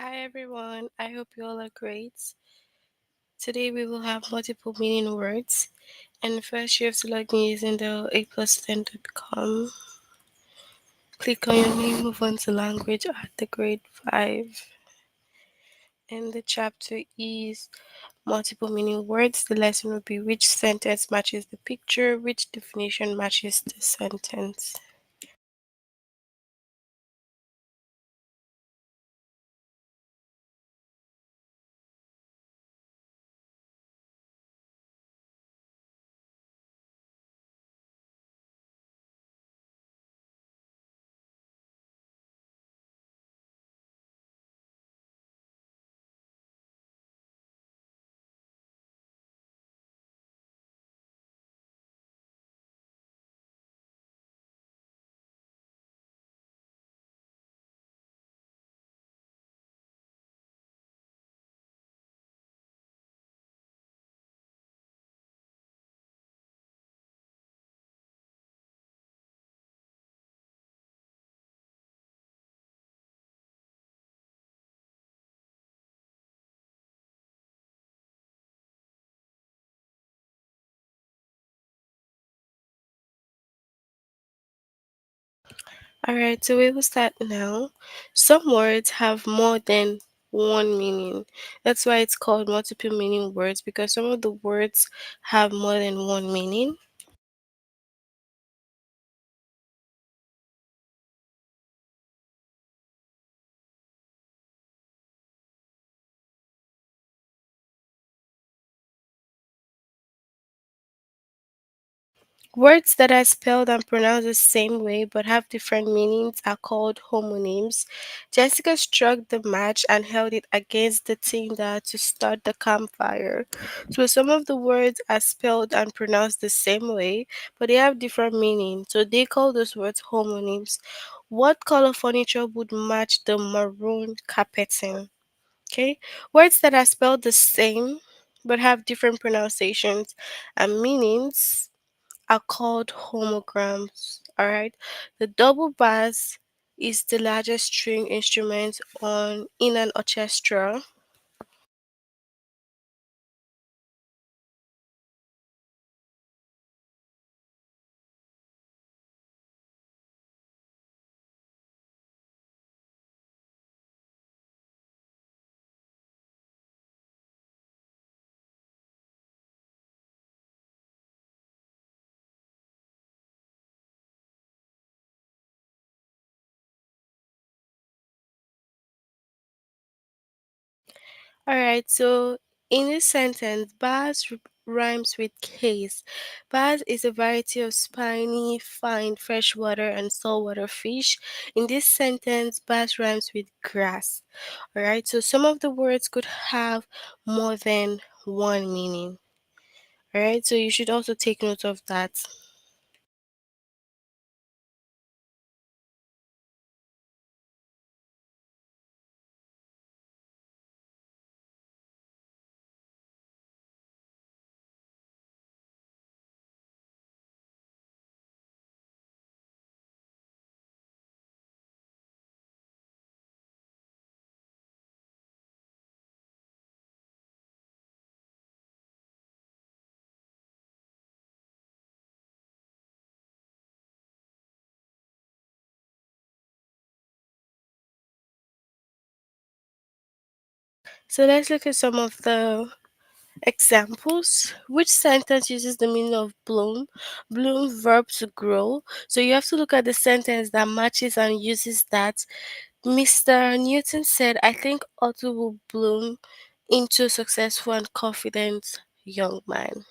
Hi everyone, I hope you all are great. Today we will have multiple meaning words. And first you have to log in using the a+10.com. Click on your name, move on to language at the grade 5. And the chapter is multiple meaning words. The lesson will be which sentence matches the picture, which definition matches the sentence. Alright, so we will start now. Some words have more than one meaning. That's why it's called multiple meaning words because some of the words have more than one meaning. Words that are spelled and pronounced the same way but have different meanings are called homonyms. Jessica struck the match and held it against the tinder to start the campfire. So some of the words are spelled and pronounced the same way, but they have different meanings. So they call those words homonyms. What color furniture would match the maroon carpeting? Okay, words that are spelled the same but have different pronunciations and meanings are called homograms. Alright. The double bass is the largest string instrument on in an orchestra. Alright, so in this sentence, rhymes with case. Bass is a variety of spiny, fine freshwater and saltwater fish. In this sentence, bass rhymes with grass. Alright, so some of the words could have more than one meaning. Alright, so you should also take note of that. So let's look at some of the examples. Which sentence uses the meaning of bloom? Bloom, verb to grow. So you have to look at the sentence that matches and uses that. Mr. Newton said, I think Otto will bloom into a successful and confident young man.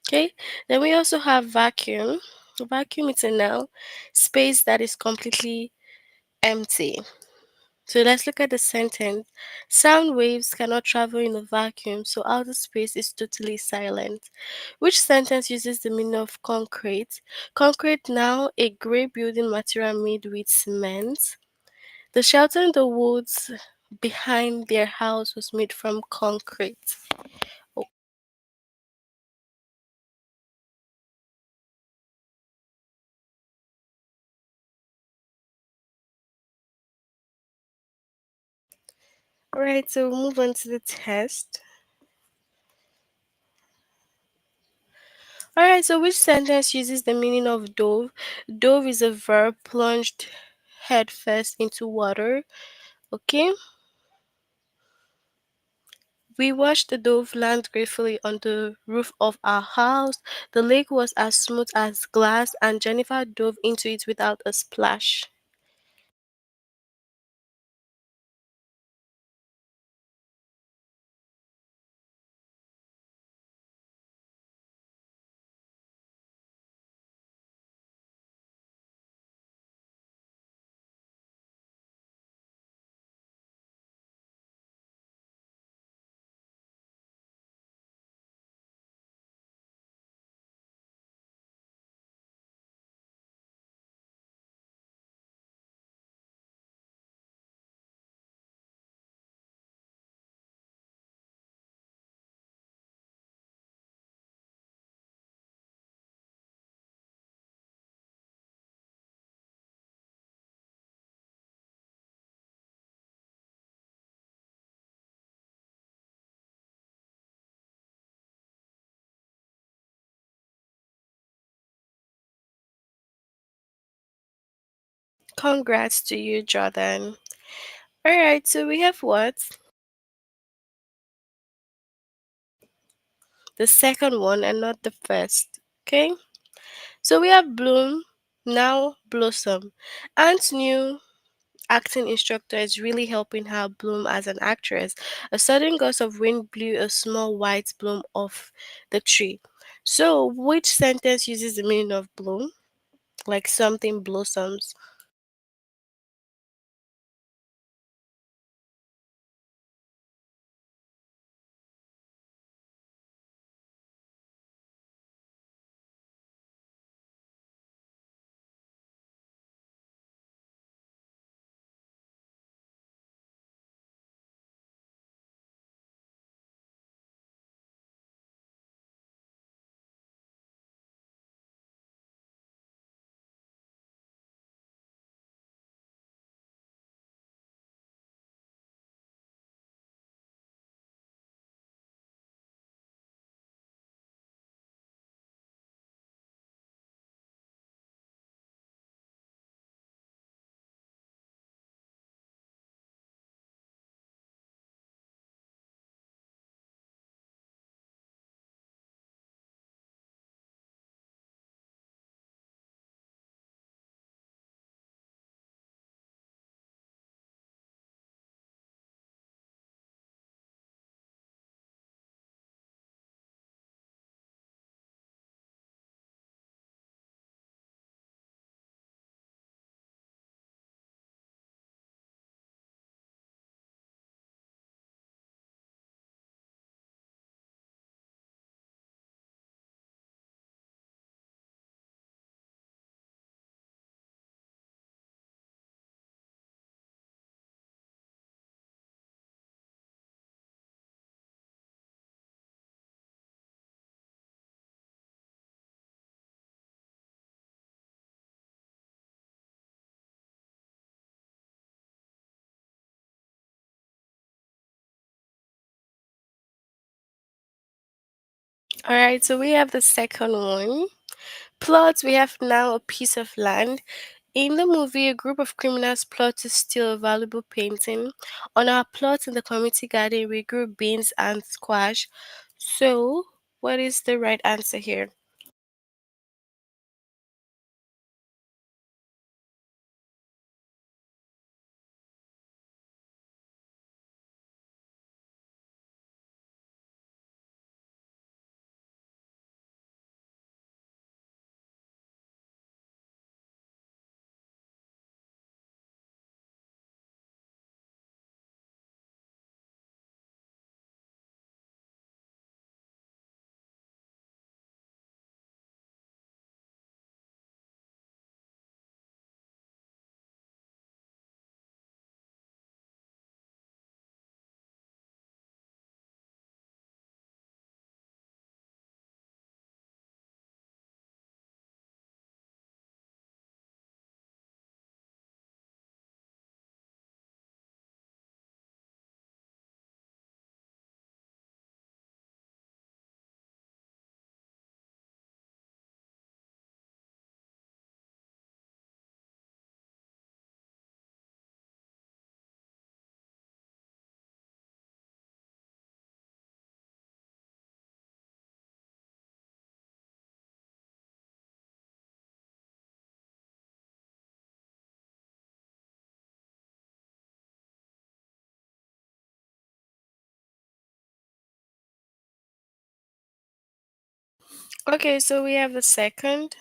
Okay, then we also have vacuum. Vacuum is a noun, space that is completely empty. So let's look at the sentence. Sound waves cannot travel in a vacuum, so outer space is totally silent. Which sentence uses the meaning of concrete? Concrete now a grey building material made with cement. The shelter in the woods behind their house was made from concrete. Oh, Alright, so we'll move on to the test. Alright, so which sentence uses the meaning of dove? Dove is a verb plunged headfirst into water. Okay. We watched the dove land gracefully on the roof of our house. The lake was as smooth as glass, and Jennifer dove into it without a splash. Congrats to you, Jordan. Alright, so we have what? The second one and not the first. Okay? So we have bloom, now blossom. Aunt's new acting instructor is really helping her bloom as an actress. A sudden gust of wind blew a small white bloom off the tree. So, which sentence uses the meaning of bloom? Like something blossoms. Alright, so we have the second one. Plot, we have now a piece of land. In the movie, a group of criminals plot to steal a valuable painting. On our plot in the community garden, we grew beans and squash. So, what is the right answer here? Okay, so we have the second.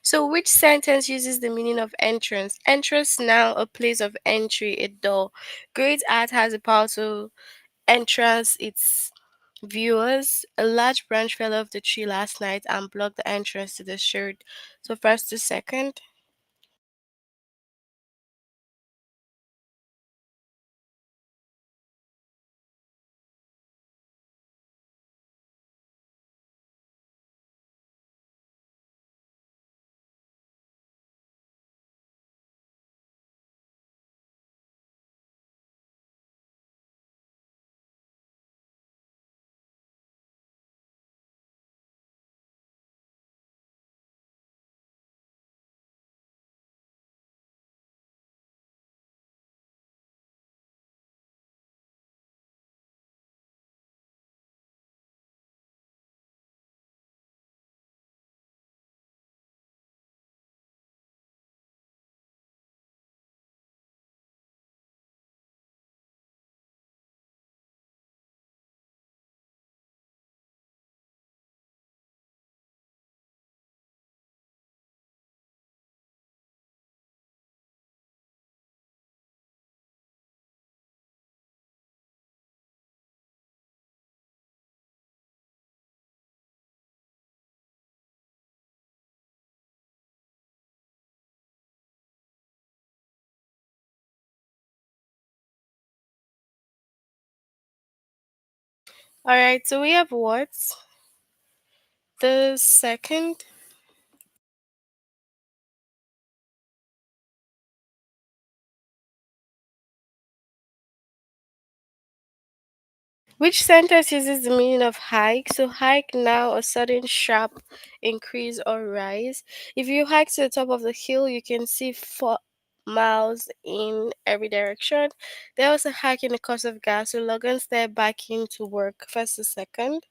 So which sentence uses the meaning of entrance? Entrance now a place of entry, a door. Great art has the power to entrance its viewers. A large branch fell off the tree last night and blocked the entrance to the shirt. So first to second. Alright, so we have what? The second. Which sentence uses the meaning of hike? So hike now a sudden sharp increase or rise. If you hike to the top of the hill, you can see 4 miles in every direction. There was a hike in the cost of gas, so Logan stepped back into work. First to second.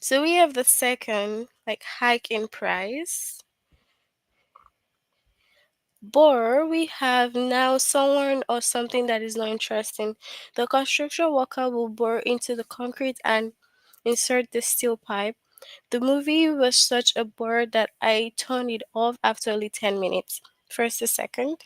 So we have the second, like hike in price. Bore, we have now someone or something that is not interesting. The construction worker will bore into the concrete and insert the steel pipe. The movie was such a bore that I turned it off after only 10 minutes. First to second.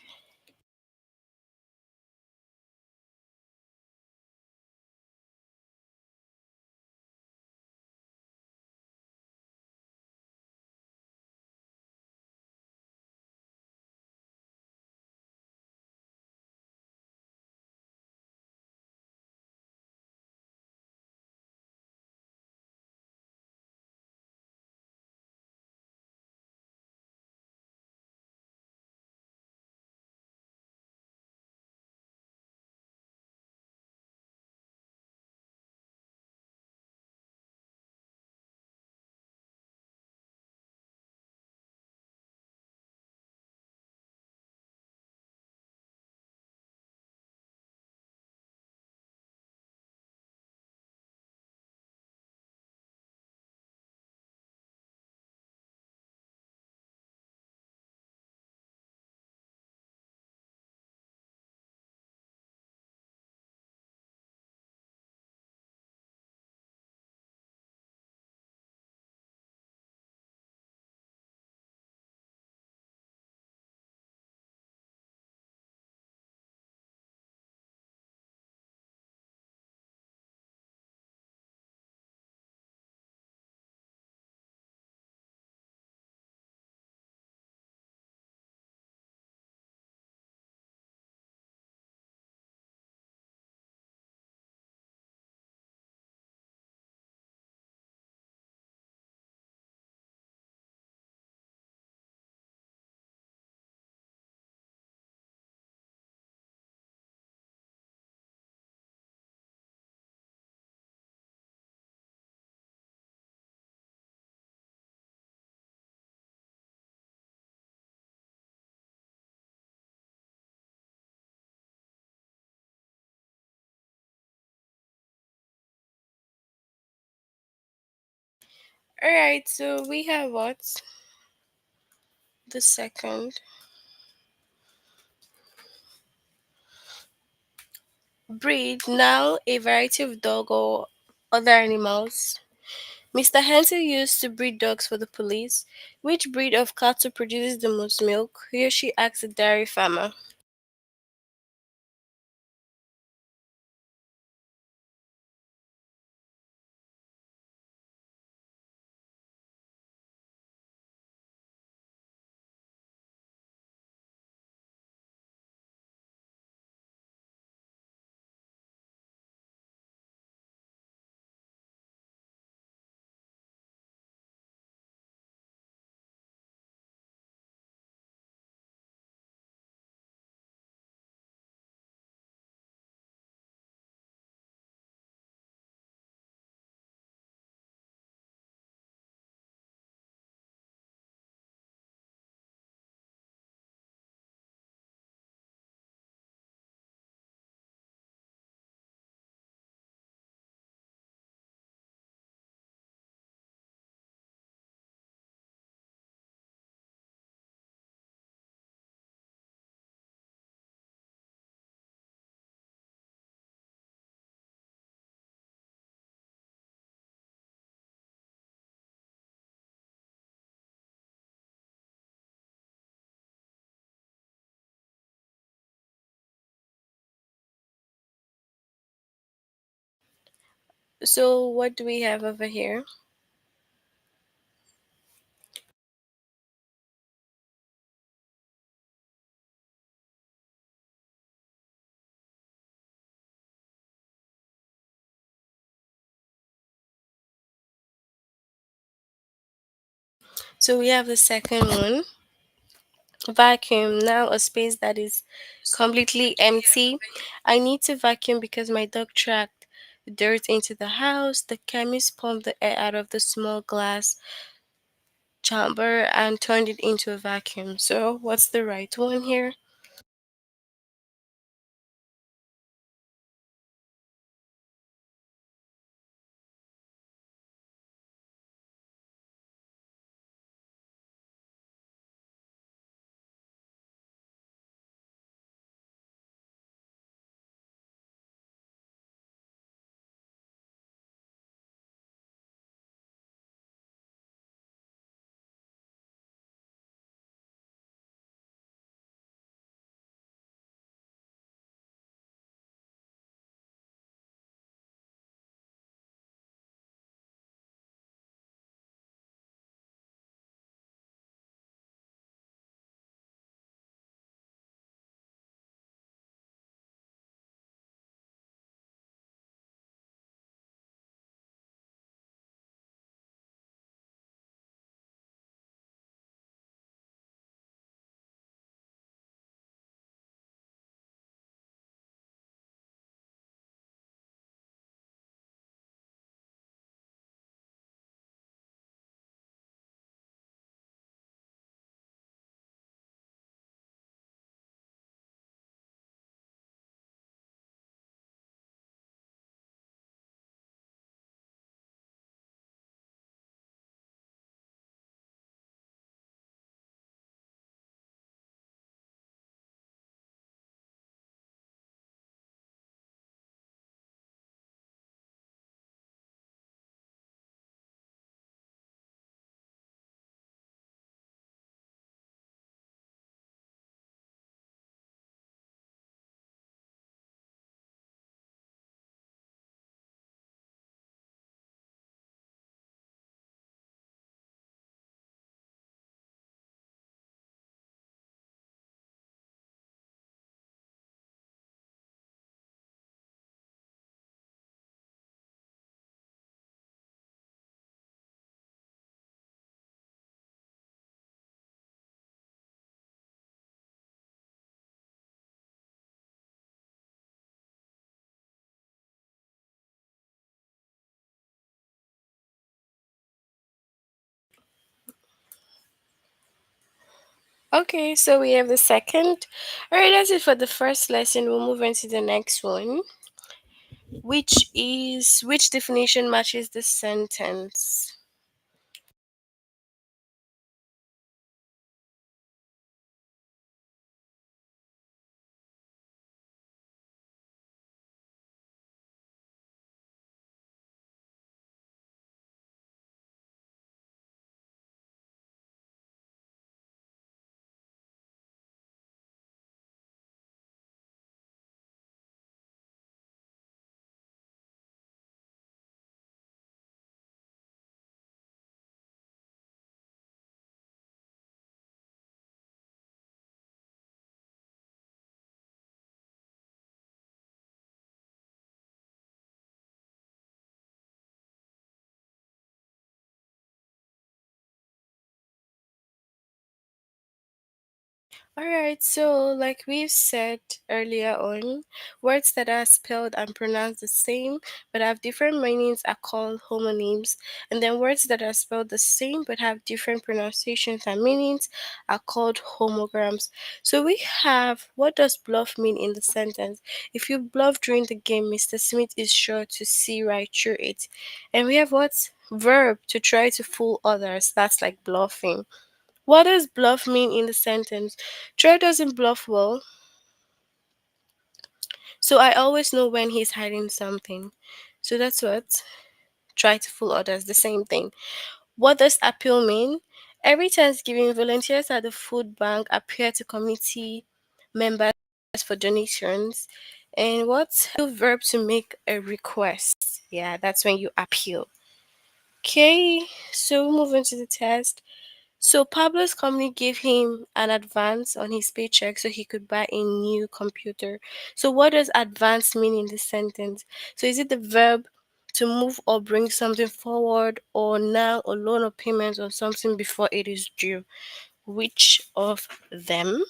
Alright, so we have what? The second. Breed, now a variety of dog or other animals. Mr. Hansel used to breed dogs for the police. Which breed of cattle produces the most milk? He or she asked the dairy farmer. So, what do we have over here? So, we have the second one. Vacuum, now a space that is completely empty. I need to vacuum because my dog tracked dirt into the house. The chemist pumped the air out of the small glass chamber and turned it into a vacuum. So, what's the right one here? Okay, so we have the second. Alright, that's it for the first lesson. We'll move on to the next one, which is which definition matches the sentence. Alright, so like we've said earlier on, words that are spelled and pronounced the same but have different meanings are called homonyms, and then words that are spelled the same but have different pronunciations and meanings are called homograms. So we have, what does bluff mean in the sentence? If you bluff during the game, Mr. Smith is sure to see right through it. And we have what? Verb, to try to fool others. That's like bluffing. What does bluff mean in the sentence? Troy doesn't bluff well, so I always know when he's hiding something. So that's what. Try to fool others, the same thing. What does appeal mean? Every Thanksgiving, volunteers at the food bank appear to committee members for donations. And what's the verb to make a request? Yeah, that's when you appeal. Okay, so moving to the test. So Pablo's company gave him an advance on his paycheck so he could buy a new computer. So what does advance mean in this sentence? So is it the verb to move or bring something forward, or now or loan or payment on something before it is due? Which of them?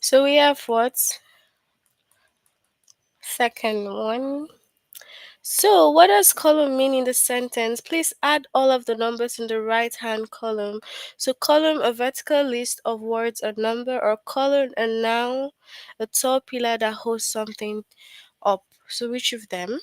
So we have what? Second one. So, what does column mean in the sentence? Please add all of the numbers in the right hand column. So, column, a vertical list of words or number, or column, a noun, a tall pillar that holds something up. So, which of them?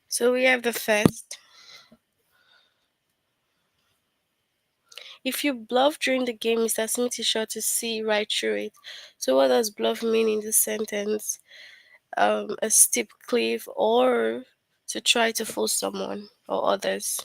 So, we have the first. If you bluff during the game, Mr. Smith is sure to see right through it. So, what does bluff mean in this sentence? A steep cliff or to try to fool someone or others.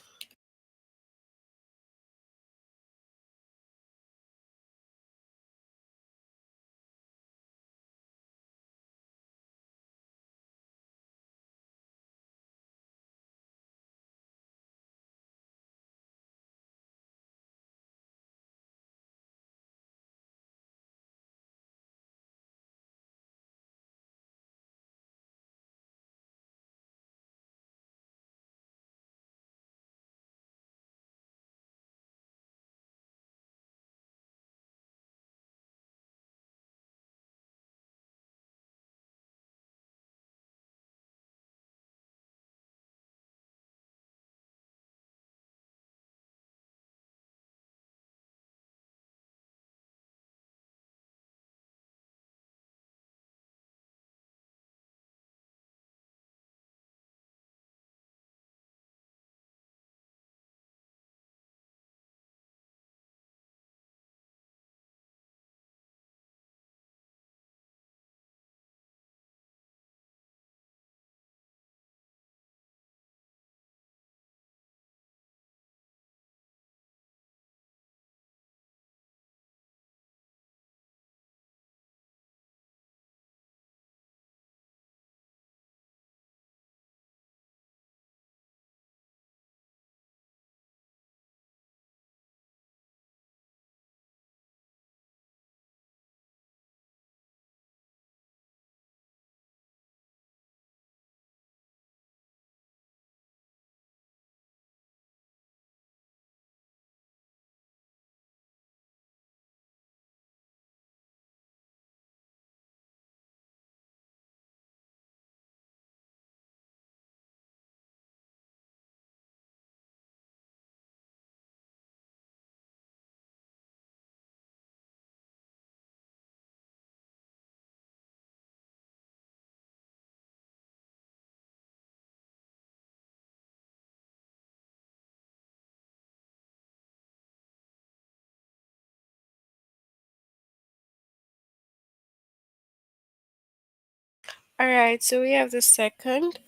All right, so we have the second.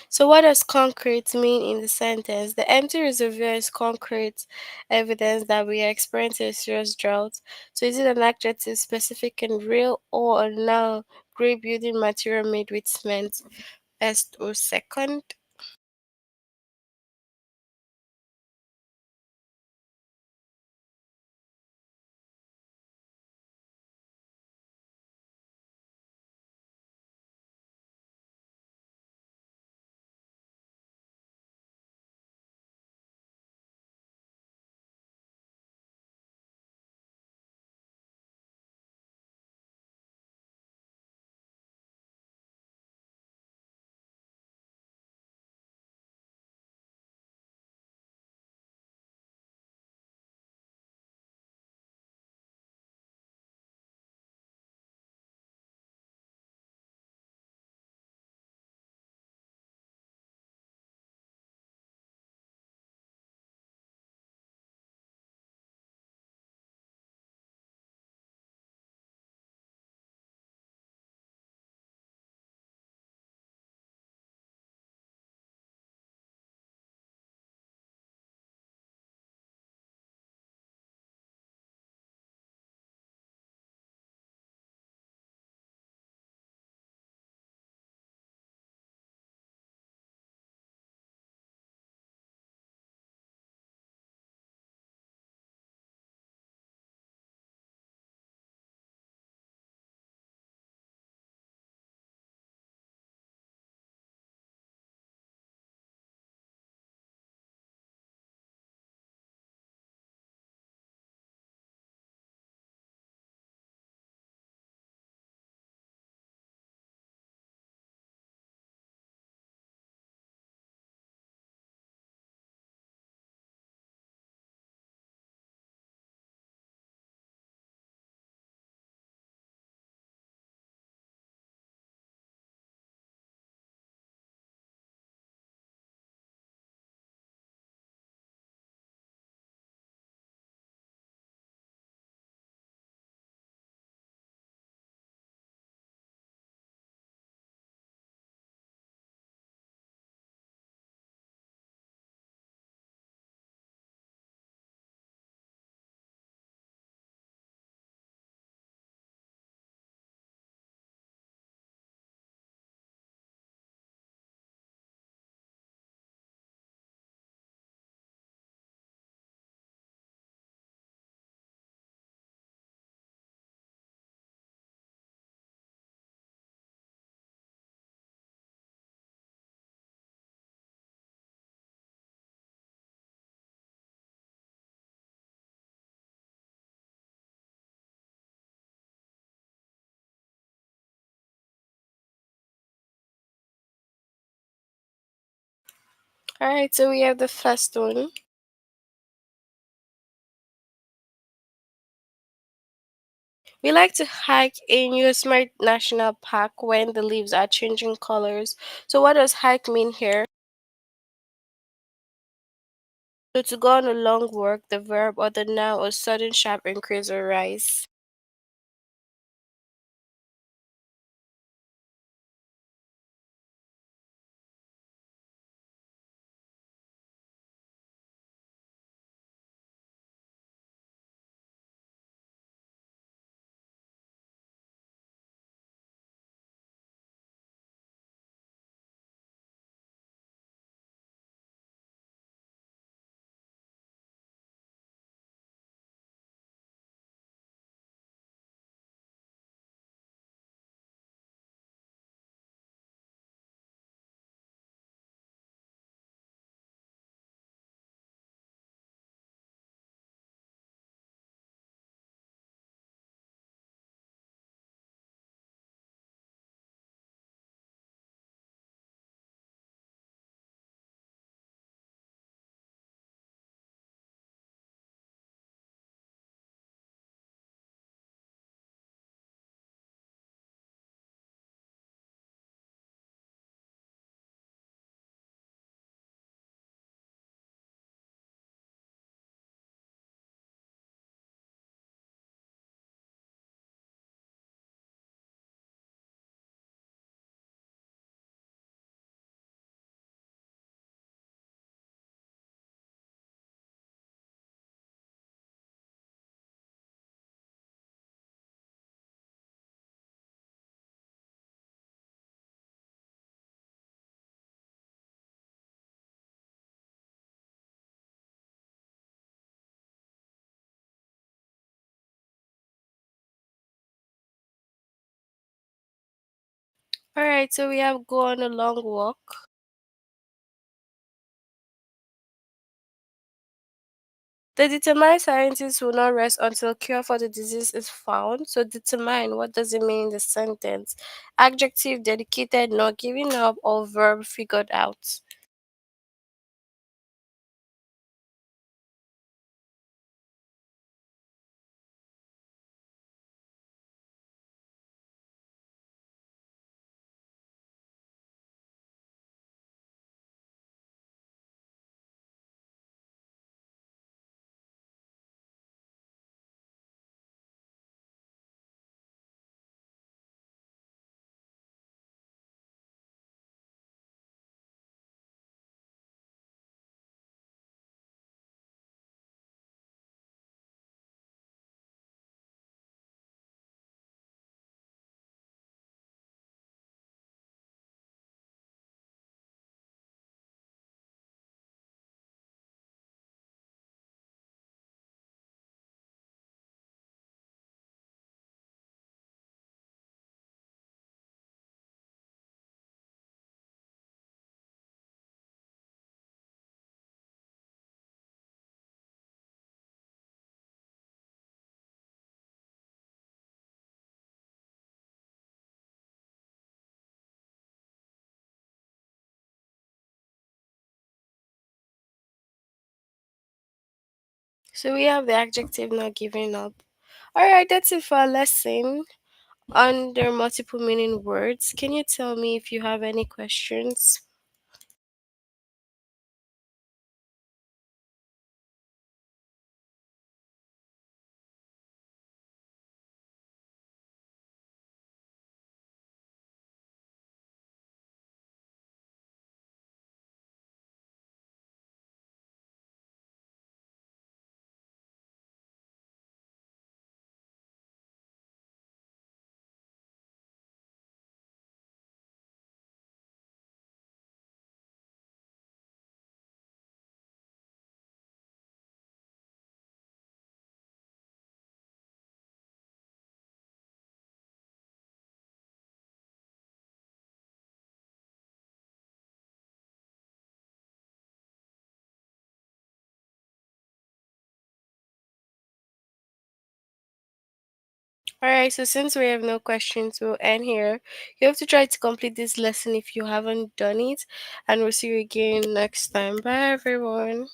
So, what does concrete mean in the sentence? The empty reservoir is concrete evidence that we are experiencing a serious drought. So, is it an adjective specific and real or a noun, grey building material made with cement? First or second? All right, so we have the first one. We like to hike in Yosemite National Park when the leaves are changing colors. So, what does hike mean here? So, to go on a long walk, the verb or the noun or sudden sharp increase or rise. All right, so we have go on a long walk. The determined scientists will not rest until cure for the disease is found. So, determine, what does it mean in the sentence? Adjective, dedicated, not giving up, or verb, figured out. So, we have the adjective, not giving up. All right, that's it for our lesson on their multiple meaning words. Can you tell me if you have any questions? Alright, so since we have no questions, we'll end here. You have to try to complete this lesson if you haven't done it, and we'll see you again next time. Bye, everyone.